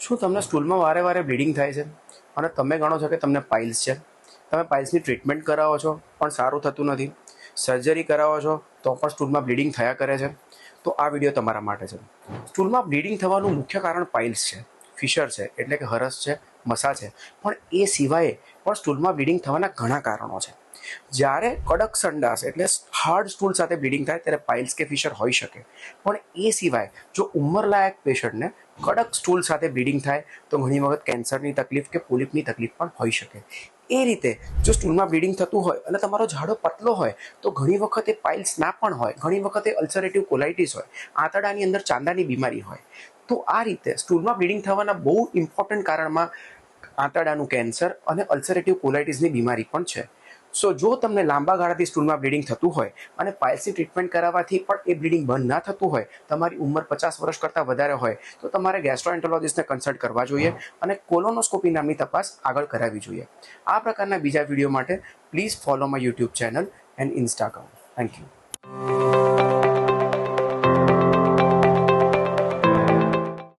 શું તમને સ્ટૂલમાં વારે વારે બ્લીડિંગ થાય છે અને તમે ગણો છો કે તમને પાઇલ્સ છે? તમે પાઇલ્સની ટ્રીટમેન્ટ કરાવો છો પણ સારું થતું નથી, સર્જરી કરાવો છો તો પણ સ્ટૂલમાં બ્લીડિંગ થયા કરે છે? તો આ વિડીયો તમારા માટે છે. સ્ટૂલમાં બ્લીડિંગ થવાનું મુખ્ય કારણ પાઇલ્સ છે, ફિશર છે એટલે કે હરસ છે, મસા છે, પણ એ સિવાય પણ સ્ટૂલમાં બ્લીડિંગ થવાના ઘણા કારણો છે. જ્યારે કડક સંડાસ એટલે હાર્ડ સ્ટૂલ સાથે બ્લીડિંગ થાય ત્યારે પાઇલ્સ કે ફિશર હોઈ શકે, પણ એ સિવાય જો ઉંમરલાયક પેશન્ટને કડક સ્ટૂલ સાથે બ્લીડિંગ થાય તો ઘણી વખત કેન્સરની તકલીફ કે પોલિપની તકલીફ પણ હોઈ શકે. એ રીતે જો સ્ટૂલમાં બ્લીડિંગ થતું હોય અને તમારો ઝાડો પતલો હોય તો ઘણી વખત એ પાઇલ્સ ના પણ હોય, ઘણી વખત એ અલ્સરેટિવ કોલાઇટિસ હોય, આંતરડાની અંદર ચાંદાની બીમારી હોય. તો આ રીતે સ્ટૂલમાં બ્લીડિંગ થવાના બહુ ઇમ્પોર્ટન્ટ કારણમાં આંતરડાનું કેન્સર અને અલ્સરેટિવ કોલાઇટિસની બીમારી પણ છે. સો જો તમને લાંબા ગાળાથી સ્ટૂલમાં બ્લીડિંગ થતું હોય અને પાઇલ્સની ટ્રીટમેન્ટ કરાવવાથી પણ એ બ્લીડિંગ બંધ ના થતું હોય, તમારી ઉંમર 50 વર્ષ કરતાં વધારે હોય, તો તમારે ગેસ્ટ્રોએન્ટરોલોજિસ્ટને કન્સલ્ટ કરવા જોઈએ અને કોલોનોસ્કોપી નામની તપાસ આગળ કરાવવી જોઈએ. આ પ્રકારના બીજા વિડીયો માટે please follow my YouTube channel and Insta account. Thank you.